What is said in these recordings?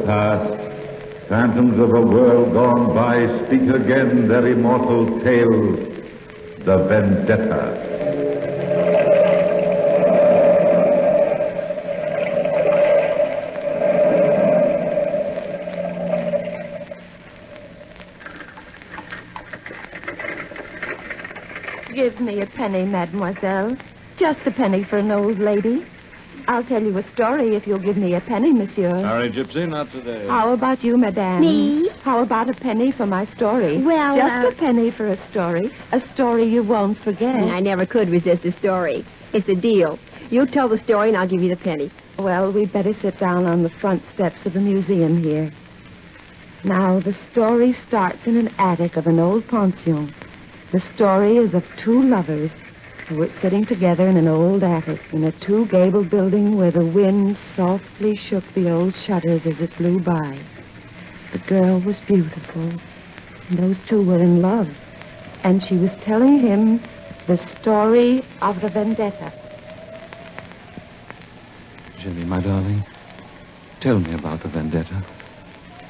past, phantoms of a world gone by speak again their immortal tale, the Vendetta. Give me a penny, mademoiselle. Just a penny for an old lady. I'll tell you a story if you'll give me a penny, monsieur. Sorry, Gypsy, not today. How about you, madame? Me? How about a penny for my story? Well, Just a penny for a story you won't forget. I never could resist a story. It's a deal. You tell the story and I'll give you the penny. Well, we'd better sit down on the front steps of the museum here. Now, the story starts in an attic of an old pension. The story is of two lovers who were sitting together in an old attic in a two-gabled building where the wind softly shook the old shutters as it blew by. The girl was beautiful, and those two were in love, and she was telling him the story of the Vendetta. Jenny, my darling, tell me about the Vendetta.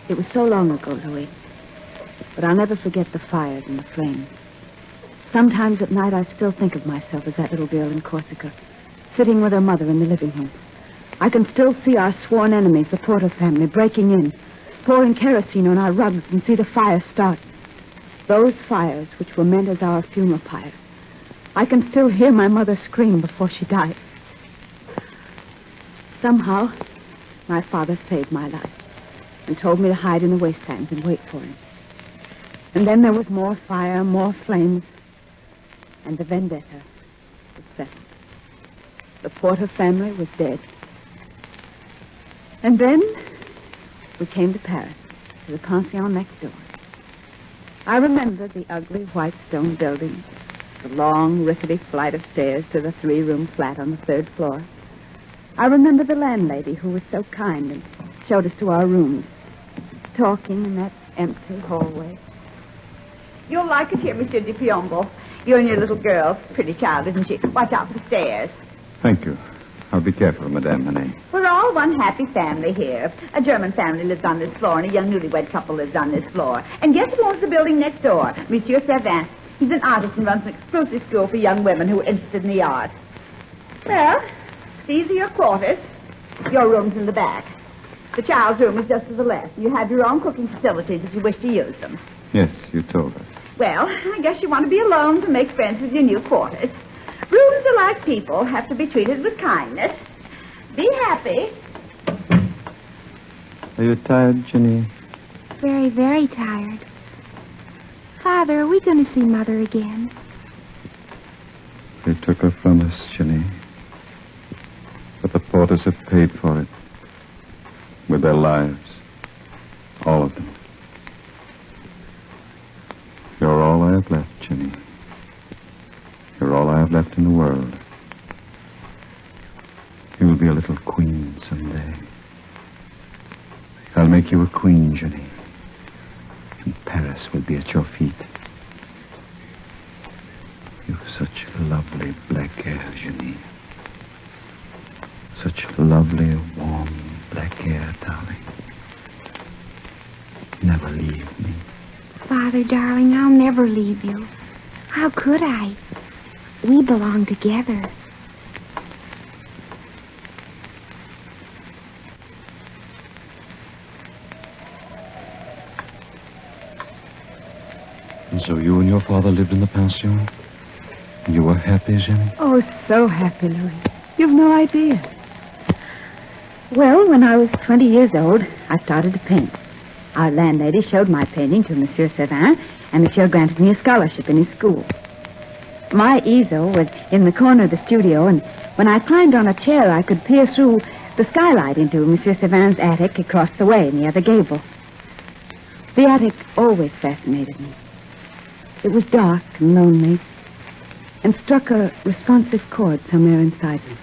It was so long ago, Louis, but I'll never forget the fires and the flames. Sometimes at night I still think of myself as that little girl in Corsica, sitting with her mother in the living room. I can still see our sworn enemies, the Porter family, breaking in, pouring kerosene on our rugs and see the fire start. Those fires which were meant as our funeral pyre. I can still hear my mother scream before she died. Somehow, my father saved my life and told me to hide in the wastelands and wait for him. And then there was more fire, more flames. And the Vendetta was settled. The Porter family was dead. And then we came to Paris, to the pension next door. I remember the ugly white stone building, the long, rickety flight of stairs to the three-room flat on the third floor. I remember the landlady who was so kind and showed us to our rooms, talking in that empty hallway. You'll like it here, Monsieur de Piombo. You and your little girl. Pretty child, isn't she? Watch out for the stairs. Thank you. I'll be careful, Madame Manet. We're all one happy family here. A German family lives on this floor, and a young newlywed couple lives on this floor. And guess who owns the building next door? Monsieur Servin. He's an artist and runs an exclusive school for young women who are interested in the arts. Well, these are your quarters. Your room's in the back. The child's room is just to the left. You have your own cooking facilities if you wish to use them. Yes, you told us. Well, I guess you want to be alone to make friends with your new quarters. Rooms are like people, have to be treated with kindness. Be happy. Are you tired, Jenny? Very, very tired. Father, are we going to see Mother again? They took her from us, Jenny. But the Porters have paid for it. With their lives. All of them. You're all I have left, Jenny. You're all I have left in the world. You'll be a little queen someday. I'll make you a queen, Jenny. And Paris will be at your feet. You've such lovely black hair, Jenny. Such lovely, warm black hair, darling. Never leave me. Father, darling, I'll never leave you. How could I? We belong together. And so you and your father lived in the pension? You were happy, Jenny? Oh, so happy, Louis. You've no idea. Well, when I was 20 years old, I started to paint. Our landlady showed my painting to Monsieur Servin, and Monsieur granted me a scholarship in his school. My easel was in the corner of the studio, and when I climbed on a chair, I could peer through the skylight into Monsieur Servin's attic across the way in the other gable. The attic always fascinated me. It was dark and lonely, and struck a responsive chord somewhere inside me.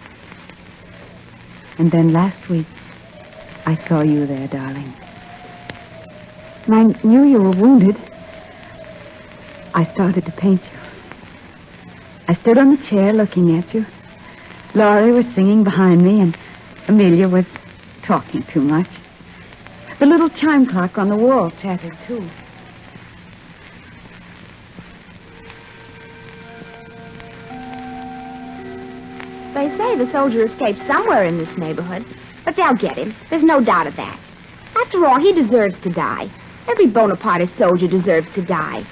And then last week, I saw you there, darling. And I knew you were wounded. I started to paint you. I stood on the chair looking at you. Laurie was singing behind me, and Amelia was talking too much. The little chime clock on the wall chattered, too. They say the soldier escaped somewhere in this neighborhood, but they'll get him. There's no doubt of that. After all, he deserves to die. Every Bonapartist soldier deserves to die.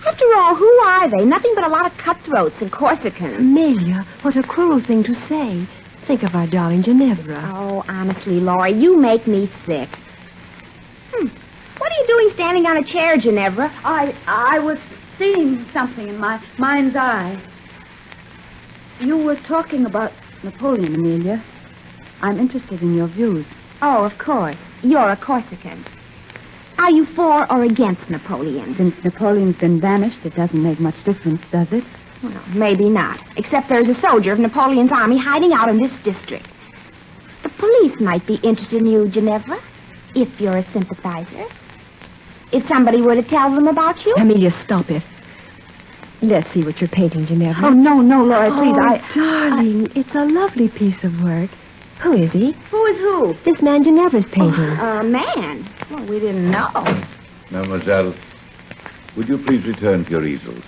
After all, who are they? Nothing but a lot of cutthroats and Corsicans. Amelia, what a cruel thing to say. Think of our darling Ginevra. Oh, honestly, Laurie, you make me sick. What are you doing standing on a chair, Ginevra? I was seeing something in my mind's eye. You were talking about Napoleon, Amelia. I'm interested in your views. Oh, of course. You're a Corsican. Are you for or against Napoleon? Since Napoleon's been banished, it doesn't make much difference, does it? Well, maybe not. Except there's a soldier of Napoleon's army hiding out in this district. The police might be interested in you, Ginevra, if you're a sympathizer. If somebody were to tell them about you. Amelia, stop it. Let's see what you're painting, Ginevra. Oh, no, Laura, please. Darling, it's a lovely piece of work. Who is he? Who is who? This man Ginevra's painting. A man. Well, we didn't know. Mademoiselle, would you please return to your easels?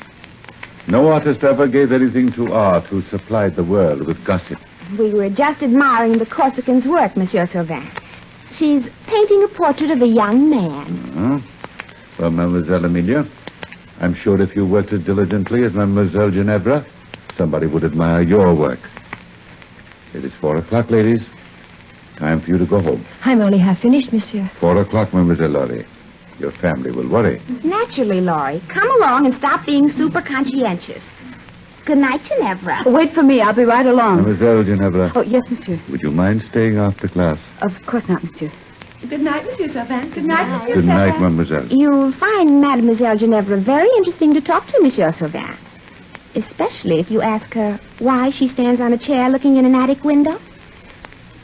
No artist ever gave anything to art who supplied the world with gossip. We were just admiring the Corsican's work, Monsieur Sauvin. She's painting a portrait of a young man. Well, Mademoiselle Amelia, I'm sure if you worked as diligently as Mademoiselle Ginevra, somebody would admire your work. It is 4 o'clock, ladies. Time for you to go home. I'm only half finished, monsieur. 4 o'clock, Mademoiselle Laurie. Your family will worry. Naturally, Laurie. Come along and stop being super conscientious. Good night, Ginevra. Wait for me. I'll be right along. Mademoiselle Ginevra. Oh, yes, monsieur. Would you mind staying after class? Of course not, monsieur. Good night, Monsieur Sauvin. Good night, Monsieur Good night, Sauvin. Mademoiselle. You'll find Mademoiselle Ginevra very interesting to talk to, Monsieur Sauvin. Especially if you ask her why she stands on a chair looking in an attic window.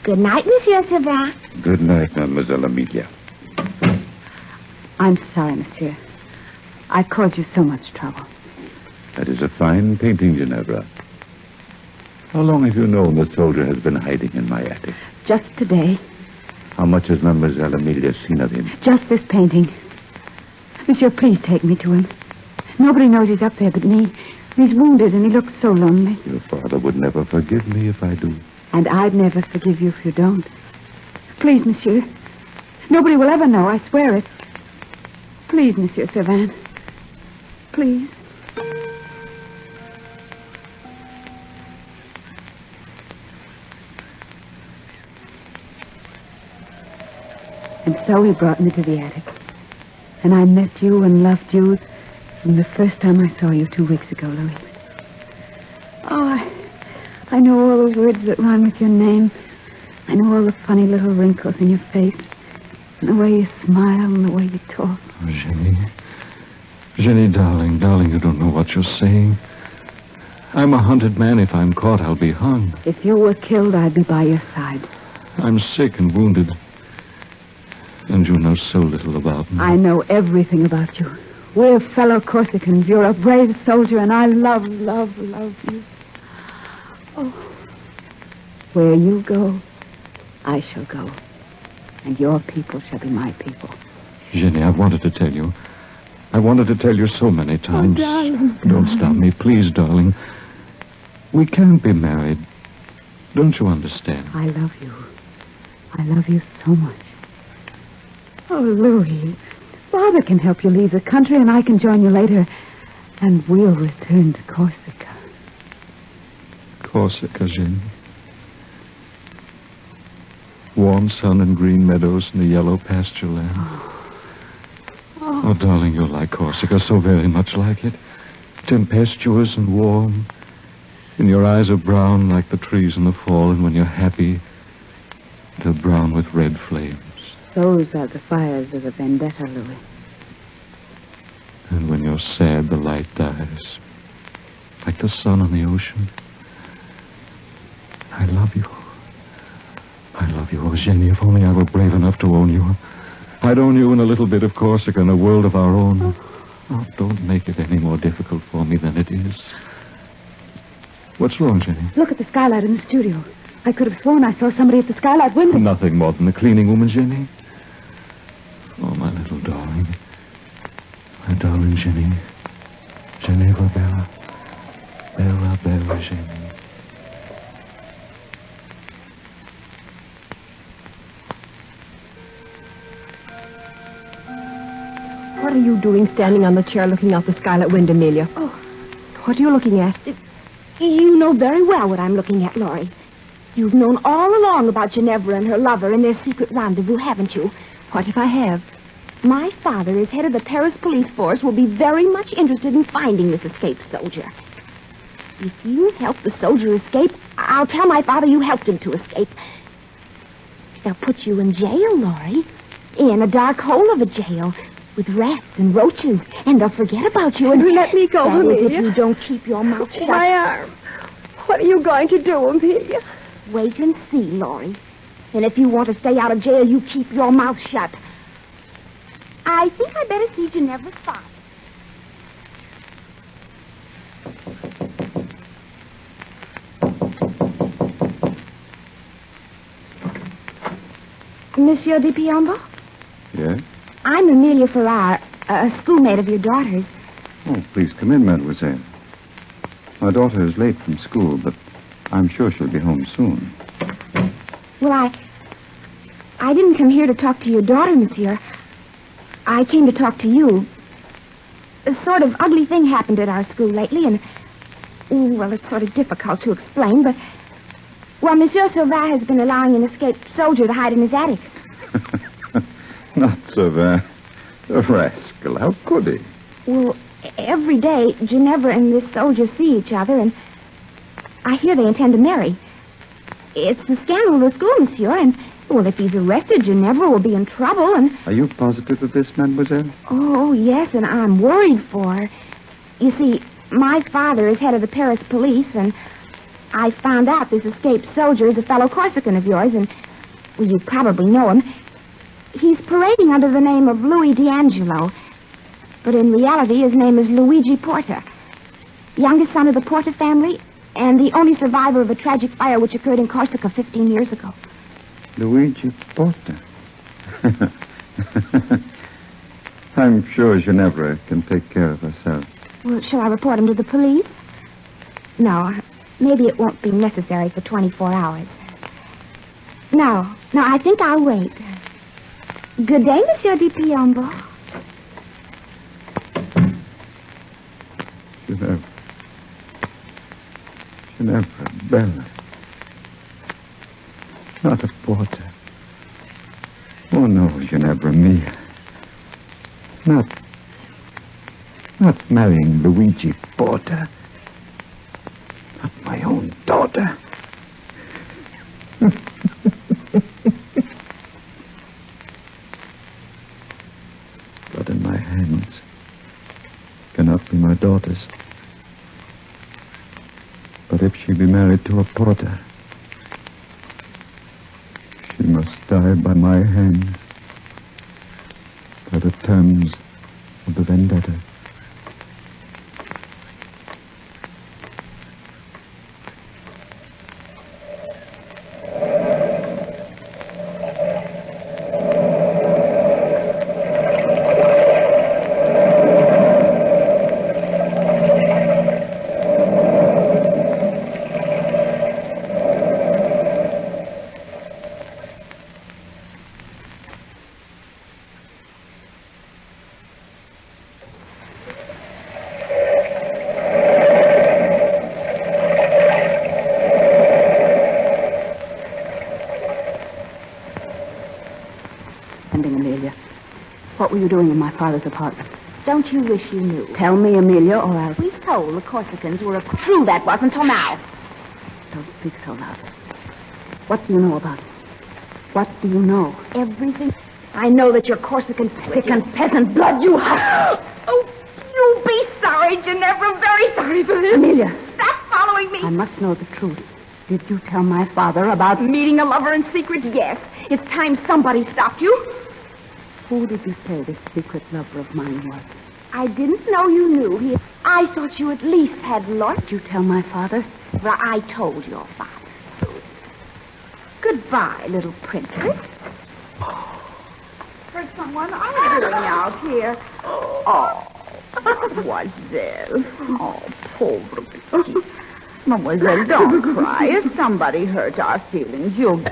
Good night, Monsieur Sauvin. Good night, Mademoiselle Amelia. I'm sorry, monsieur. I caused you so much trouble. That is a fine painting, Ginevra. How long have you known the soldier has been hiding in my attic? Just today. How much has Mademoiselle Amelia seen of him? Just this painting. Monsieur, please take me to him. Nobody knows he's up there but me. He's wounded and he looks so lonely. Your father would never forgive me if I do. And I'd never forgive you if you don't. Please, monsieur. Nobody will ever know, I swear it. Please, Monsieur Sauvin. Please. And so he brought me to the attic. And I met you and loved you from the first time I saw you 2 weeks ago, Louis. Oh, I know all the words that rhyme with your name. I know all the funny little wrinkles in your face. And the way you smile and the way you talk. Oh, Jenny. Jenny, darling, you don't know what you're saying. I'm a hunted man. If I'm caught, I'll be hung. If you were killed, I'd be by your side. I'm sick and wounded. And you know so little about me. I know everything about you. We're fellow Corsicans. You're a brave soldier, and I love you. Oh. Where you go, I shall go. And your people shall be my people. Jenny, I've wanted to tell you. I wanted to tell you so many times. Oh, darling. Don't stop me, please, darling. We can't be married. Don't you understand? I love you. I love you so much. Oh, Louis, Father can help you leave the country, and I can join you later. And we'll return to Corsica. Corsica, Jenny. Warm sun and green meadows and a yellow pasture land. Oh, darling, you're like Corsica, so very much like it. Tempestuous and warm. And your eyes are brown like the trees in the fall, and when you're happy, they're brown with red flames. Those are the fires of the Vendetta, Louis. And when you're sad, the light dies. Like the sun on the ocean. I love you. I love you, oh, Jenny. If only I were brave enough to own you. I'd own you in a little bit of Corsica and a world of our own. Oh, don't make it any more difficult for me than it is. What's wrong, Jenny? Look at the skylight in the studio. I could have sworn I saw somebody at the skylight window. Nothing more than the cleaning woman, Jenny. My darling Jenny. Geneva Bella. Bella, Bella, Jenny. What are you doing standing on the chair looking out the skylight window, Amelia? Oh. What are you looking at? You know very well what I'm looking at, Laurie. You've known all along about Ginevra and her lover and their secret rendezvous, haven't you? What if I have? My father, as head of the Paris police force, will be very much interested in finding this escaped soldier. If you help the soldier escape, I'll tell my father you helped him to escape. They'll put you in jail, Laurie. In a dark hole of a jail with rats and roaches, and they'll forget about you and... Let me go, That is, Amelia. if you don't keep your mouth shut. My arm. What are you going to do, Amelia? Wait and see, Laurie. And if you want to stay out of jail, you keep your mouth shut. I think I better see Ginevra's father. Monsieur de Piombo? Yes? I'm Amelia Farrar, a schoolmate of your daughter's. Oh, please come in, mademoiselle. My daughter is late from school, but I'm sure she'll be home soon. Well, I didn't come here to talk to your daughter, monsieur. I came to talk to you. A sort of ugly thing happened at our school lately, and, well, it's sort of difficult to explain, but, well, Monsieur Sauvin has been allowing an escaped soldier to hide in his attic. Not so bad. A rascal. How could he? Well, every day, Ginevra and this soldier see each other, and I hear they intend to marry. It's the scandal of the school, monsieur, and, well, if he's arrested, Ginevra will be in trouble, and... Are you positive of this, mademoiselle? Oh, yes, and I'm worried for her. You see, my father is head of the Paris police, and I found out this escaped soldier is a fellow Corsican of yours, and, well, you probably know him. He's parading under the name of Louis D'Angelo, but in reality his name is Luigi Porta, youngest son of the Porta family, and the only survivor of a tragic fire which occurred in Corsica 15 years ago. Luigi Porta. I'm sure Ginevra can take care of herself. Well, shall I report him to the police? No, maybe it won't be necessary for 24 hours. No, I think I'll wait. Good day, Monsieur de Piombo. Ginevra, Bella. Not a porter. Oh, no, Ginevra mia. Not marrying Luigi Porta. Not my own daughter. Blood in my hands cannot be my daughter's. But if she be married to a porter, she must die by my hand, by the terms of the Vendetta. What were you doing in my father's apartment? Don't you wish you knew? Tell me, Amelia, or I'll... We told the Corsicans were true that wasn't till now. Don't speak so loud. What do you know about it? What do you know? Everything. I know that you're Corsican sick and peasant blood you have. Oh, you'll be sorry, Ginevra. Very sorry for this. Amelia. Stop following me. I must know the truth. Did you tell my father about... Meeting a lover in secret? Yes. It's time somebody stopped you. Who did you say this secret lover of mine was? I didn't know you knew. I thought you at least had lost. Did you tell my father? Well, I told your father. Goodbye, little princess. Heard someone arguing out here. Oh, Mademoiselle. Oh, pauvre petite. Mademoiselle, don't cry. If somebody hurt our feelings, you'll...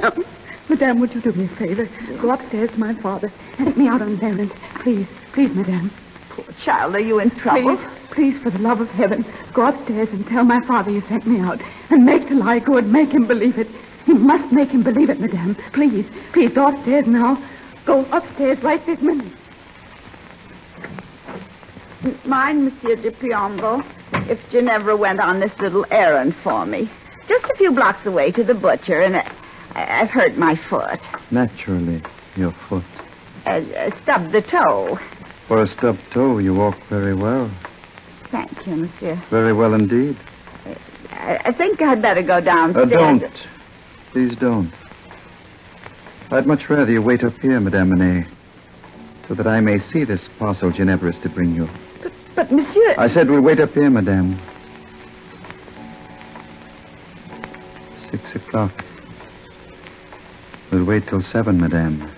Madame, would you do me a favor? Go upstairs to my father and take me out on an errand. Please, Madame. Poor child, are you in trouble? Please, for the love of heaven, go upstairs and tell my father you sent me out. And make the lie good. Make him believe it. You must make him believe it, Madame. Please, go upstairs now. Go upstairs right this minute. Mind, Monsieur de Piombo, if Ginevra went on this little errand for me. Just a few blocks away to the butcher, and I've hurt my foot. Naturally, your foot. Stubbed the toe. For a stubbed toe, you walk very well. Thank you, Monsieur. Very well indeed. I think I'd better go downstairs. Don't. Please don't. I'd much rather you wait up here, Madame René, so that I may see this parcel Ginevra is to bring you. But, Monsieur... I said we'll wait up here, Madame. 6 o'clock. We'll wait till 7, Madame.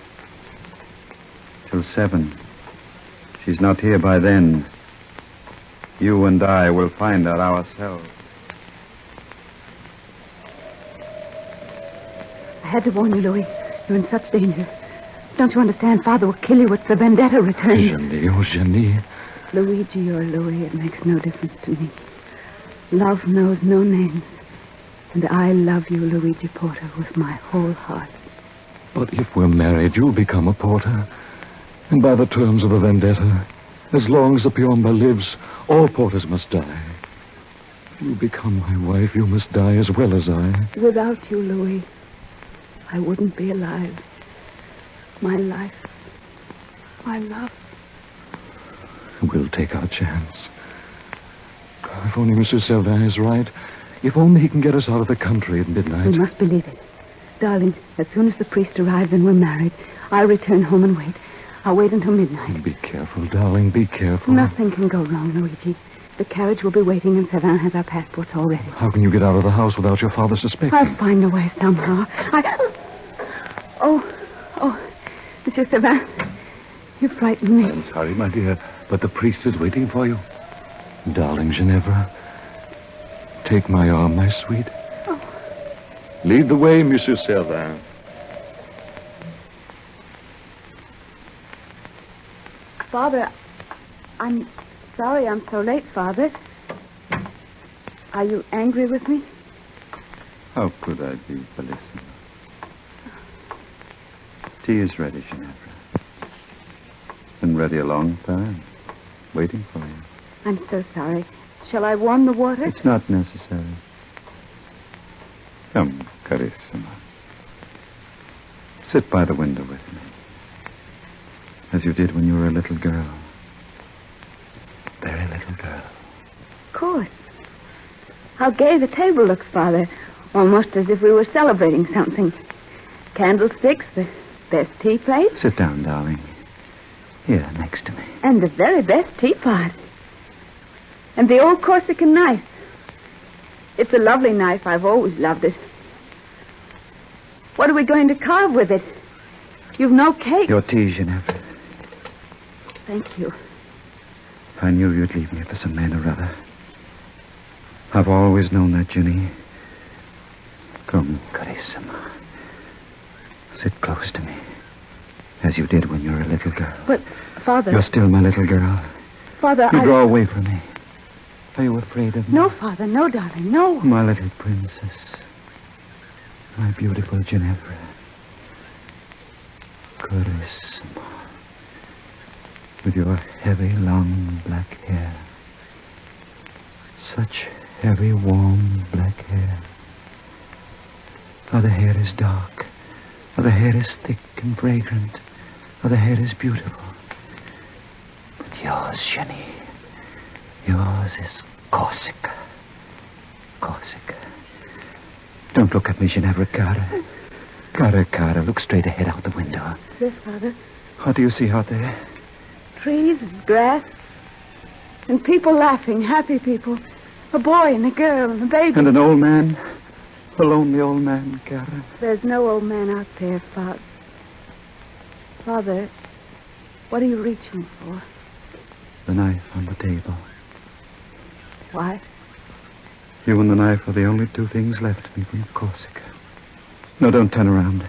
Till 7. She's not here by then. You and I will find her ourselves. I had to warn you, Louis. You're in such danger. Don't you understand? Father will kill you if the Vendetta returns. Eugenie. Luigi or Louis, it makes no difference to me. Love knows no names. And I love you, Luigi Porter, with my whole heart. But if we're married, you'll become a porter. And by the terms of the Vendetta, as long as the Piombo lives, all porters must die. You become my wife, you must die as well as I. Without you, Louis, I wouldn't be alive. My life, my love. We'll take our chance. If only Monsieur Selvin is right. If only he can get us out of the country at midnight. You must believe it. Darling, as soon as the priest arrives and we're married, I'll return home and wait. I'll wait until midnight. Be careful, darling, be careful. Nothing can go wrong, Luigi. The carriage will be waiting and Selvin has our passports already. How can you get out of the house without your father suspecting? I'll find a way somehow. Oh, Monsieur Selvin, you frightened me. I'm sorry, my dear, but the priest is waiting for you. Darling Ginevra, take my arm, my sweet. Oh. Lead the way, Monsieur Selvin. Father, I'm sorry I'm so late, Father. Are you angry with me? How could I be, Bellissima? Tea is ready, Ginevra. Been ready a long time. Waiting for you. I'm so sorry. Shall I warm the water? It's not necessary. Come, Carissima. Sit by the window with me. As you did when you were a little girl. Very little girl. Of course. How gay the table looks, Father. Almost as if we were celebrating something. Candlesticks, the best tea plate. Sit down, darling. Here, next to me. And the very best teapot. And the old Corsican knife. It's a lovely knife. I've always loved it. What are we going to carve with it? You've no cake. Your tea, Ginevra. Thank you. I knew you'd leave me for some man or other. I've always known that, Ginny. Come, Carissima. Sit close to me. As you did when you were a little girl. But, Father... You're still my little girl. Father, You draw away from me. Are you afraid of me? No, Father, no, darling, no. My little princess. My beautiful Ginevra. Carissima. With your heavy, long black hair. Such heavy, warm black hair. Other hair is dark. Other hair is thick and fragrant. Other hair is beautiful. But yours, Jenny, yours is Corsica. Corsica. Don't look at me, Ginevra. Cara, look straight ahead out the window. Yes, Father. What do you see out there? Trees and grass. And people laughing, happy people. A boy and a girl and a baby. And an old man. A lonely old man, Cara. There's no old man out there, Father. Father, what are you reaching for? The knife on the table. Why? You and the knife are the only two things left me from Corsica. No, don't turn around.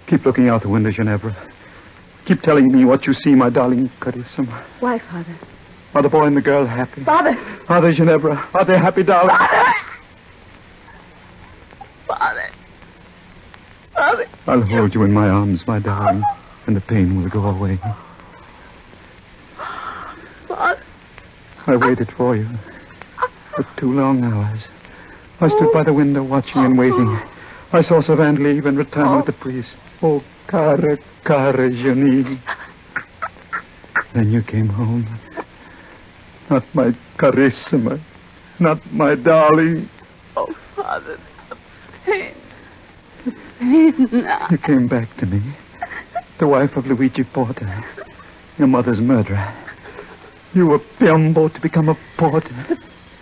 Keep looking out the window, Ginevra. Keep telling me what you see, my darling Carissa. Why, Father? Are the boy and the girl happy? Father! Are they, Ginevra? Are they happy, darling? Father! Father! Father! I'll hold you in my arms, my darling, and the pain will go away. Father! I waited for you for 2 long hours. I stood by the window watching and waiting. I saw Savant leave and return with the priest. Oh, cara Jenny. Then you came home. Not my Carissima. Not my darling. Oh, Father, the pain. The pain. You came back to me. The wife of Luigi Porta. Your mother's murderer. You were Piombo to become a porter. The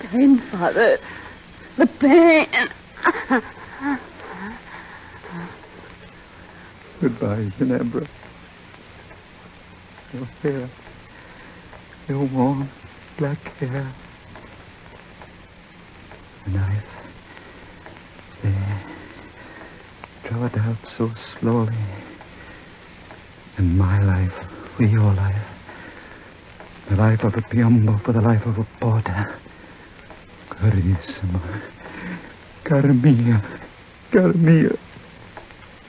pain, Father. The pain. Goodbye, Ginevra. Your hair. Your warm black hair. The knife. There. Draw it out so slowly. And my life for your life. The life of a Piombo for the life of a porter. Carissima. Carmia. Carmia.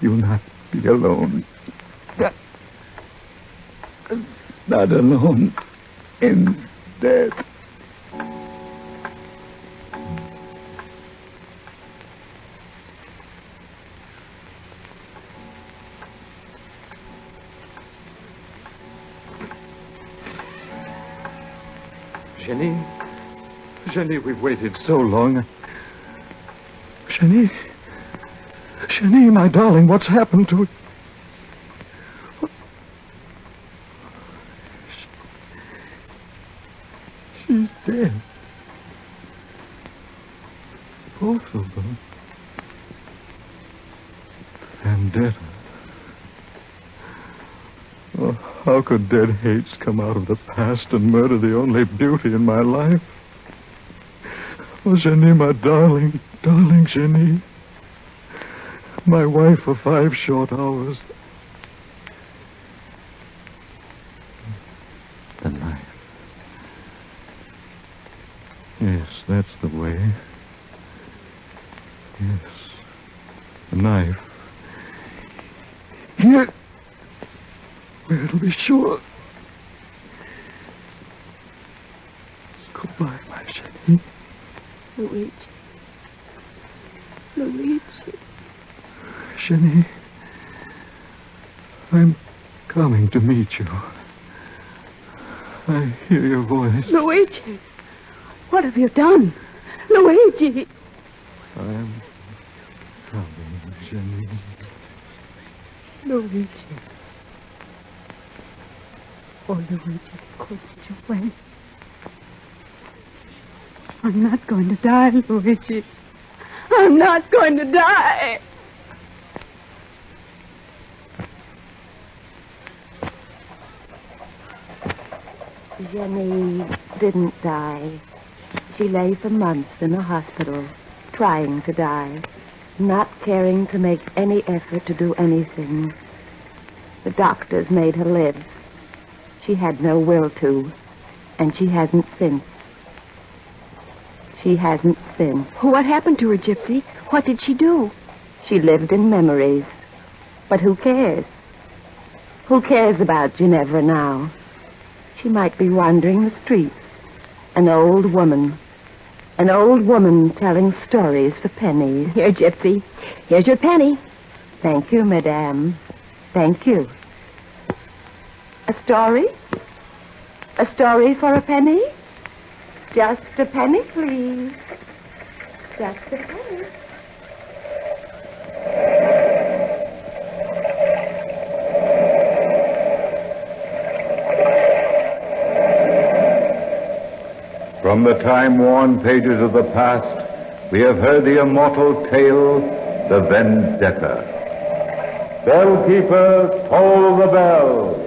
You'll not be alone. Not alone in death. Jenny, we've waited so long. Jenny, my darling, what's happened to... She's dead. Both of them. Vendetta. Oh, how could dead hates come out of the past and murder the only beauty in my life? Oh, Jenny, my darling Jenny. My wife for 5 short hours. The knife. Yes, that's the way. Yes. The knife. Here. Where it'll be sure. Goodbye, my Jenny. Luigi. Jenny, I'm coming to meet you. I hear your voice. Luigi, what have you done? Luigi! I'm coming, Jenny. Luigi. Oh, Luigi, could you wait? I'm not going to die, Luigi. I'm not going to die. Jenny didn't die. She lay for months in a hospital, trying to die, not caring to make any effort to do anything. The doctors made her live. She had no will to, and she hasn't since. She hasn't since. What happened to her, Gypsy? What did she do? She lived in memories. But who cares? Who cares about Ginevra now? She might be wandering the streets. An old woman telling stories for pennies. Here, Gypsy. Here's your penny. Thank you, madame. Thank you. A story? A story for a penny? Just a penny, please. Just a penny. From the time-worn pages of the past, we have heard the immortal tale, the Vendetta. Bellkeeper, toll the bell.